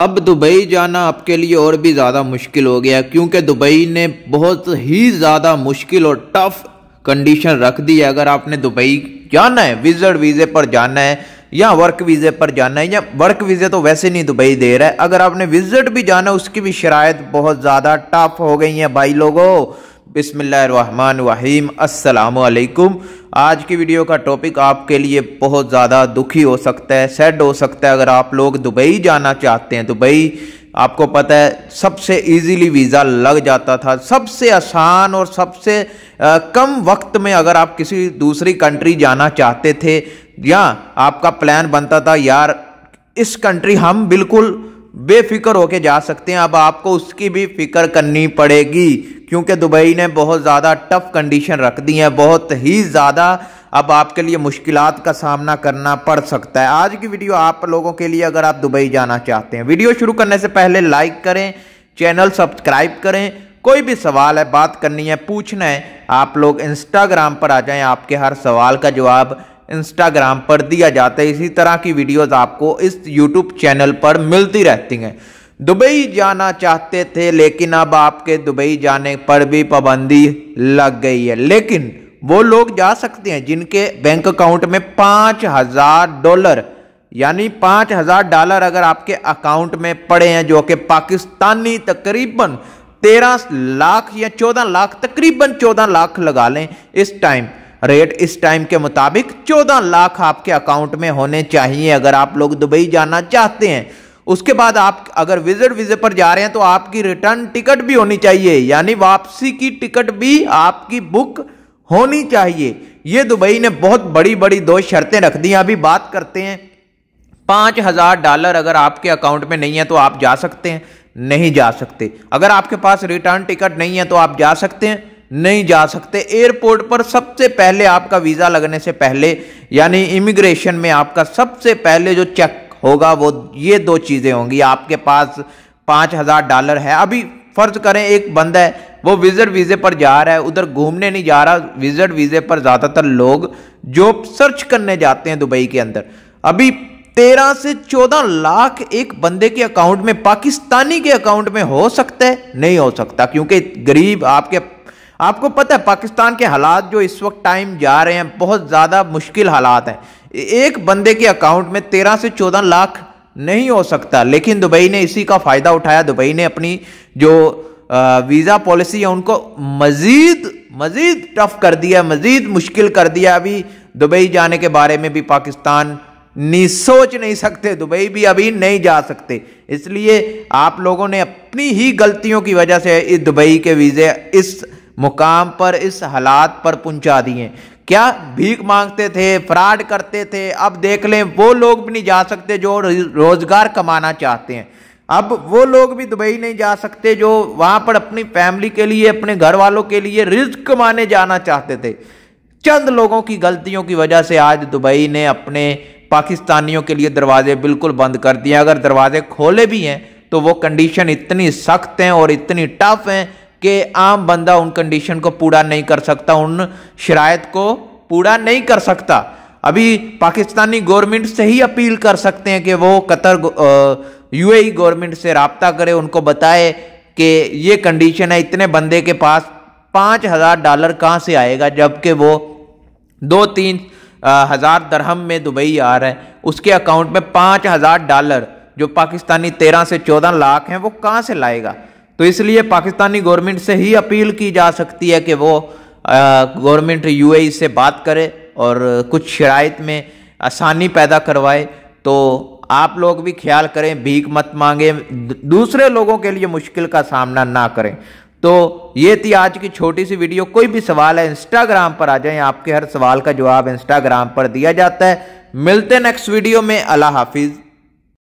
اب دبئی جانا آپ کے لیے اور بھی زیادہ مشکل ہو گیا کیونکہ دبئی نے بہت ہی زیادہ مشکل اور ٹف کنڈیشن رکھ دی ہے۔ اگر آپ نے دبئی جانا ہے وزٹ ویزے پر جانا ہے یا ورک ویزے پر جانا ہے، یا ورک ویزے تو ویسے نہیں دبئی دے رہا ہے، اگر آپ نے وزٹ بھی جانا ہے اس کی بھی شرائط بہت زیادہ ٹف ہو گئی ہیں بھائی لوگوں۔ بسم اللہ الرحمن الرحیم، السلام علیکم۔ آج کی ویڈیو کا ٹاپک آپ کے لیے بہت زیادہ دکھی ہو سکتا ہے، سیڈ ہو سکتا ہے۔ اگر آپ لوگ دبئی جانا چاہتے ہیں، دبئی آپ کو پتہ ہے سب سے ایزیلی ویزا لگ جاتا تھا، سب سے آسان اور سب سے کم وقت میں اگر آپ کسی دوسری کنٹری جانا چاہتے تھے یا آپ کا پلان بنتا تھا یار اس کنٹری ہم بالکل بے فکر ہو کے جا سکتے ہیں، اب آپ کو اس کی بھی فکر کرنی پڑے گی کیونکہ دبئی نے بہت زیادہ ٹف کنڈیشن رکھ دی ہیں، بہت ہی زیادہ اب آپ کے لیے مشکلات کا سامنا کرنا پڑ سکتا ہے۔ آج کی ویڈیو آپ لوگوں کے لیے اگر آپ دبئی جانا چاہتے ہیں۔ ویڈیو شروع کرنے سے پہلے لائک کریں، چینل سبسکرائب کریں، کوئی بھی سوال ہے بات کرنی ہے پوچھنا ہے آپ لوگ انسٹاگرام پر آ جائیں، آپ کے ہر سوال کا جواب انسٹاگرام پر دیا جاتا ہے۔ اسی طرح کی ویڈیوز آپ کو اس یوٹیوب چینل پر ملتی رہتی ہیں۔ دبئی جانا چاہتے تھے لیکن اب آپ کے دبئی جانے پر بھی پابندی لگ گئی ہے، لیکن وہ لوگ جا سکتے ہیں جن کے بینک اکاؤنٹ میں $5000 یعنی $5000 اگر آپ کے اکاؤنٹ میں پڑے ہیں، جو کہ پاکستانی تقریباً 13 لاکھ یا 14 لاکھ، تقریباً 14 لاکھ لگا لیں اس ٹائم ریٹ، اس ٹائم کے مطابق 14 لاکھ آپ کے اکاؤنٹ میں ہونے چاہیے اگر آپ لوگ دبئی جانا چاہتے ہیں۔ اس کے بعد آپ اگر وزٹ ویزے پر جا رہے ہیں تو آپ کی ریٹرن ٹکٹ بھی ہونی چاہیے، یعنی واپسی کی ٹکٹ بھی آپ کی بک ہونی چاہیے۔ یہ دبئی نے بہت بڑی بڑی دو شرطیں رکھ دی ہیں۔ ابھی بات کرتے ہیں $5000 اگر آپ کے اکاؤنٹ میں نہیں ہے تو آپ جا سکتے ہیں؟ نہیں جا سکتے۔ اگر آپ کے پاس ریٹرن ٹکٹ نہیں ہے تو آپ جا سکتے ہیں؟ نہیں جا سکتے۔ ایئرپورٹ پر سب سے پہلے آپ کا ویزا لگنے سے پہلے یعنی امیگریشن میں آپ کا سب سے پہلے جو چیک ہوگا وہ یہ دو چیزیں ہوں گی۔ آپ کے پاس $5000 ہے، ابھی فرض کریں ایک بندہ ہے وہ وزٹ ویزے پر جا رہا ہے، ادھر گھومنے نہیں جا رہا، وزٹ ویزے پر زیادہ تر لوگ جاب سرچ کرنے جاتے ہیں دبئی کے اندر۔ ابھی 13 سے 14 لاکھ ایک بندے کے اکاؤنٹ میں، پاکستانی کے اکاؤنٹ میں ہو سکتا ہے؟ نہیں ہو سکتا، کیونکہ غریب آپ کو پتہ ہے پاکستان کے حالات جو اس وقت ٹائم جا رہے ہیں بہت زیادہ مشکل حالات ہیں۔ ایک بندے کے اکاؤنٹ میں 13 سے 14 لاکھ نہیں ہو سکتا، لیکن دبئی نے اسی کا فائدہ اٹھایا۔ دبئی نے اپنی جو ویزا پالیسی ہے ان کو مزید ٹف کر دیا، مزید مشکل کر دیا۔ ابھی دبئی جانے کے بارے میں بھی پاکستان سوچ نہیں سکتے، دبئی بھی ابھی نہیں جا سکتے، اس لیے آپ لوگوں نے اپنی ہی غلطیوں کی وجہ سے اس دبئی کے ویزے اس مقام پر، اس حالات پر پہنچا دیے۔ کیا بھیک مانگتے تھے، فراڈ کرتے تھے، اب دیکھ لیں وہ لوگ بھی نہیں جا سکتے جو روزگار کمانا چاہتے ہیں۔ اب وہ لوگ بھی دبئی نہیں جا سکتے جو وہاں پر اپنی فیملی کے لیے، اپنے گھر والوں کے لیے رزق کمانے جانا چاہتے تھے۔ چند لوگوں کی غلطیوں کی وجہ سے آج دبئی نے اپنے پاکستانیوں کے لیے دروازے بالکل بند کر دیے۔ اگر دروازے کھولے بھی ہیں تو وہ کنڈیشن اتنی سخت ہیں اور اتنی ٹف ہیں کہ عام بندہ ان کنڈیشن کو پورا نہیں کر سکتا، ان شرائط کو پورا نہیں کر سکتا۔ ابھی پاکستانی گورنمنٹ سے ہی اپیل کر سکتے ہیں کہ وہ قطر UAE گورنمنٹ سے رابطہ کرے، ان کو بتائے کہ یہ کنڈیشن ہے، اتنے بندے کے پاس $5000 کہاں سے آئے گا جبکہ وہ 2-3 ہزار درہم میں دبئی آ رہا ہے، اس کے اکاؤنٹ میں $5000 جو پاکستانی 13 سے 14 لاکھ ہیں وہ کہاں سے لائے گا؟ تو اس لیے پاکستانی گورنمنٹ سے ہی اپیل کی جا سکتی ہے کہ وہ گورنمنٹ UAE سے بات کرے اور کچھ شرائط میں آسانی پیدا کروائے۔ تو آپ لوگ بھی خیال کریں، بھیک مت مانگیں، دوسرے لوگوں کے لیے مشکل کا سامنا نہ کریں۔ تو یہ تھی آج کی چھوٹی سی ویڈیو۔ کوئی بھی سوال ہے انسٹاگرام پر آ جائیں، آپ کے ہر سوال کا جواب انسٹاگرام پر دیا جاتا ہے۔ ملتے ہیں نیکسٹ ویڈیو میں، اللہ حافظ۔